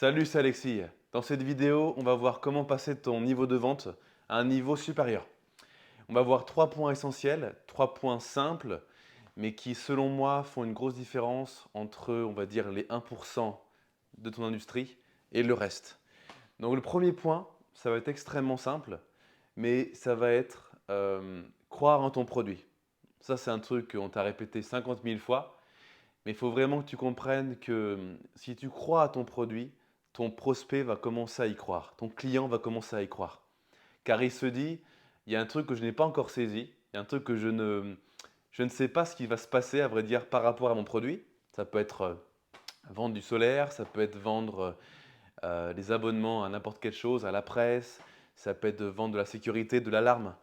Salut, c'est Alexis. Dans cette vidéo, on va voir comment passer de ton niveau de vente à un niveau supérieur. On va voir 3 points essentiels, 3 points simples, mais qui, selon moi, font une grosse différence entre, on va dire, les 1% de ton industrie et le reste. Donc le premier point, ça va être extrêmement simple, mais ça va être croire en ton produit. Ça, c'est un truc qu'on t'a répété 50 000 fois, mais il faut vraiment que tu comprennes que si tu crois à ton produit, ton prospect va commencer à y croire, ton client va commencer à y croire. Car il se dit, il y a un truc que je n'ai pas encore saisi, il y a un truc que je ne sais pas ce qui va se passer, à vrai dire, par rapport à mon produit. Ça peut être vendre du solaire, ça peut être vendre des abonnements à n'importe quelle chose, à la presse, ça peut être vendre de la sécurité, de l'alarme.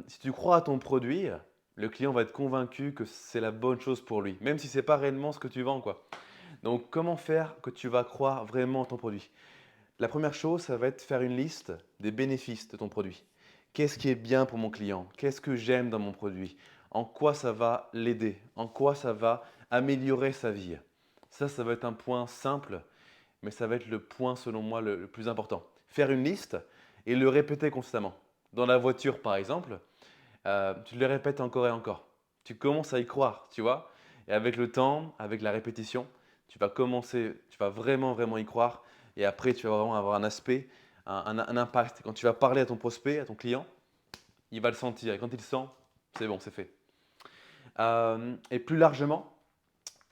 Si tu crois à ton produit, le client va être convaincu que c'est la bonne chose pour lui, même si ce n'est pas réellement ce que tu vends, quoi. Donc, comment faire que tu vas croire vraiment en ton produit? La première chose, ça va être faire une liste des bénéfices de ton produit. Qu'est-ce qui est bien pour mon client? Qu'est-ce que j'aime dans mon produit? En quoi ça va l'aider? En quoi ça va améliorer sa vie? Ça va être un point simple, mais ça va être le point, selon moi, le plus important. Faire une liste et le répéter constamment. Dans la voiture, par exemple, tu le répètes encore et encore. Tu commences à y croire, tu vois. Et avec le temps, avec la répétition, tu vas vraiment, vraiment y croire. Et après, tu vas vraiment avoir un aspect, un impact. Quand tu vas parler à ton prospect, à ton client, il va le sentir. Et quand il le sent, c'est bon, c'est fait. Et plus largement,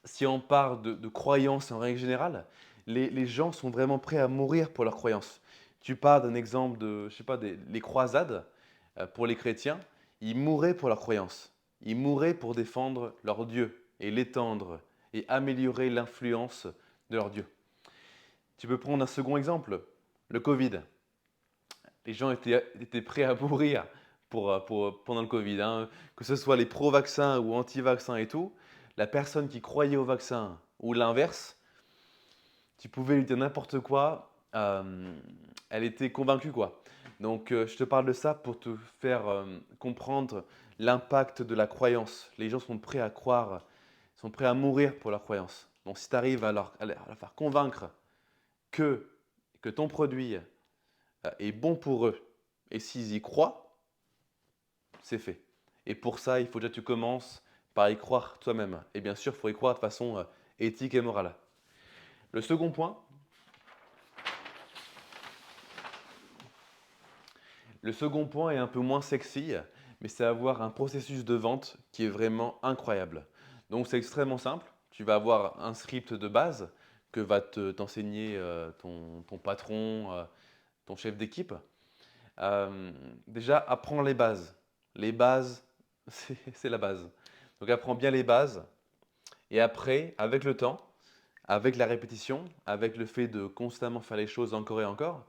si on parle de croyances en règle générale, les gens sont vraiment prêts à mourir pour leurs croyances. Tu parles d'un exemple de, je sais pas, les croisades pour les chrétiens, ils mouraient pour leurs croyances. Ils mouraient pour défendre leur Dieu et l'étendre et améliorer l'influence de leur Dieu. Tu peux prendre un second exemple, le Covid. Les gens étaient prêts à mourir pendant le Covid, hein. Que ce soit les pro-vaccins ou anti-vaccins et tout, la personne qui croyait au vaccin ou l'inverse, tu pouvais lui dire n'importe quoi, elle était convaincue, quoi. Donc, je te parle de ça pour te faire comprendre l'impact de la croyance. Les gens sont prêts à croire, sont prêts à mourir pour leur croyance. Donc, si tu arrives à leur faire convaincre que, que ton produit est bon pour eux, et s'ils y croient, c'est fait. Et pour ça, il faut déjà que tu commences par y croire toi-même. Et bien sûr, il faut y croire de façon éthique et morale. Le second point, est un peu moins sexy, mais c'est avoir un processus de vente qui est vraiment incroyable. Donc c'est extrêmement simple. Tu vas avoir un script de base que va t'enseigner ton patron, ton chef d'équipe. Déjà, apprends les bases. Les bases, c'est la base. Donc apprends bien les bases. Et après, avec le temps, avec la répétition, avec le fait de constamment faire les choses encore et encore,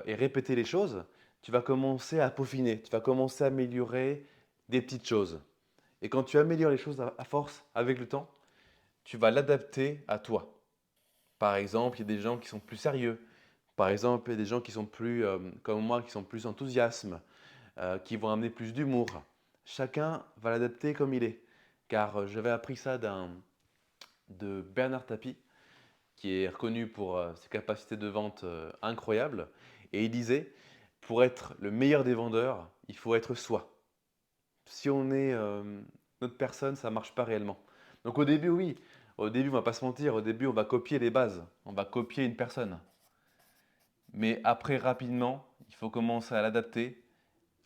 et répéter les choses, tu vas commencer à peaufiner, tu vas commencer à améliorer des petites choses. Et quand tu améliores les choses à force, avec le temps, tu vas l'adapter à toi. Par exemple, il y a des gens qui sont plus sérieux. Par exemple, il y a des gens qui sont plus, comme moi, qui sont plus enthousiastes, qui vont amener plus d'humour. Chacun va l'adapter comme il est. Car j'avais appris ça de Bernard Tapie, qui est reconnu pour ses capacités de vente incroyables. Et il disait, pour être le meilleur des vendeurs, il faut être soi. Si on est notre personne, ça ne marche pas réellement. Donc au début, oui, au début, on ne va pas se mentir, au début, on va copier les bases, on va copier une personne. Mais après, rapidement, il faut commencer à l'adapter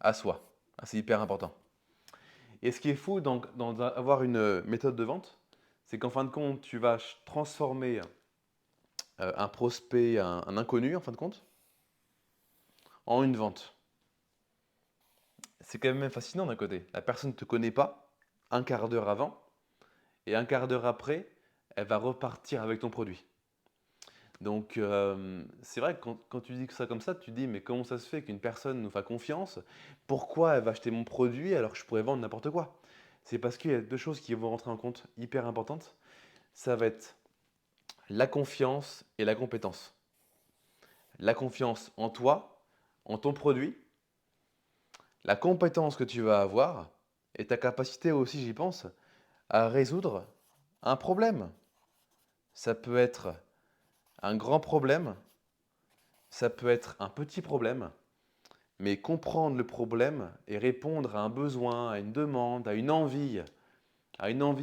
à soi. Ah, c'est hyper important. Et ce qui est fou dans avoir une méthode de vente, c'est qu'en fin de compte, tu vas transformer un prospect, un inconnu, en fin de compte, en une vente. C'est quand même fascinant d'un côté. La personne ne te connaît pas un quart d'heure avant et un quart d'heure après, elle va repartir avec ton produit. Donc, c'est vrai que quand tu dis ça comme ça, tu te dis, mais comment ça se fait qu'une personne nous fasse confiance? Pourquoi elle va acheter mon produit alors que je pourrais vendre n'importe quoi? C'est parce qu'il y a deux choses qui vont rentrer en compte hyper importantes. Ça va être la confiance et la compétence. La confiance en toi, en ton produit, la compétence que tu vas avoir et ta capacité aussi, j'y pense, à résoudre un problème. Ça peut être Un grand problème, ça peut être un petit problème, mais comprendre le problème et répondre à un besoin, à une demande, à une envie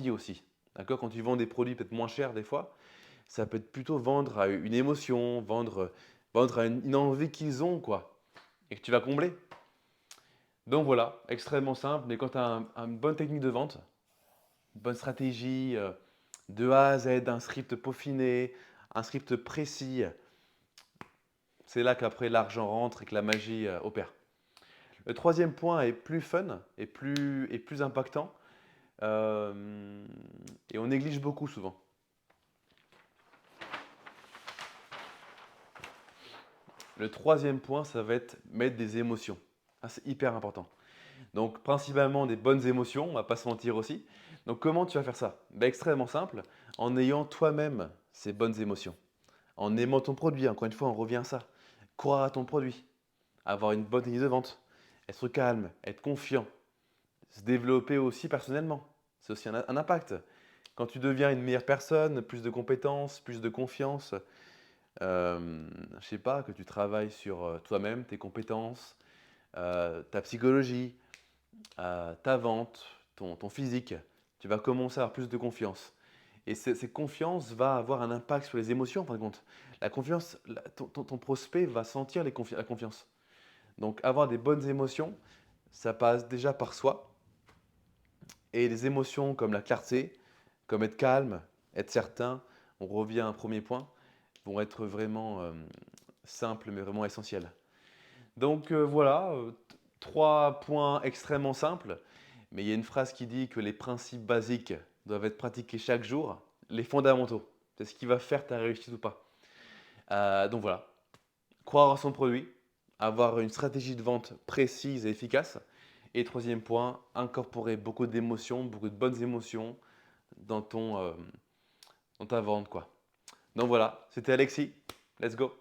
aussi. D'accord? Quand tu vends des produits peut-être moins chers des fois, ça peut être plutôt vendre à une émotion, vendre à une envie qu'ils ont, quoi, et que tu vas combler. Donc voilà, extrêmement simple, mais quand tu as une bonne technique de vente, une bonne stratégie de A à Z, un script peaufiné, un script précis, c'est là qu'après l'argent rentre et que la magie opère. Le troisième point est plus fun et plus impactant, euh, et on néglige beaucoup souvent. Le troisième point, ça va être mettre des émotions. Ah, c'est hyper important. Donc, principalement des bonnes émotions, on va pas se mentir aussi. Donc, comment tu vas faire ça? Ben, extrêmement simple, en ayant toi-même ces bonnes émotions. En aimant ton produit, encore une fois, on revient à ça. Croire à ton produit, avoir une bonne technique de vente, être calme, être confiant, se développer aussi personnellement. C'est aussi un impact. Quand tu deviens une meilleure personne, plus de compétences, plus de confiance, je sais pas, que tu travailles sur toi-même, tes compétences, ta psychologie, ta vente, ton physique, tu vas commencer à avoir plus de confiance. Et cette confiance va avoir un impact sur les émotions, en fin de compte. La confiance, ton prospect va sentir la confiance. Donc, avoir des bonnes émotions, ça passe déjà par soi. Et les émotions comme la clarté, comme être calme, être certain, on revient à un premier point, vont être vraiment simples, mais vraiment essentiels. Donc voilà, trois points extrêmement simples, mais il y a une phrase qui dit que les principes basiques doivent être pratiqués chaque jour, les fondamentaux. C'est ce qui va faire ta réussite ou pas. Donc voilà, croire en son produit, avoir une stratégie de vente précise et efficace. Et troisième point, incorporer beaucoup d'émotions, beaucoup de bonnes émotions dans dans ta vente, quoi. Donc voilà, c'était Alexis. Let's go!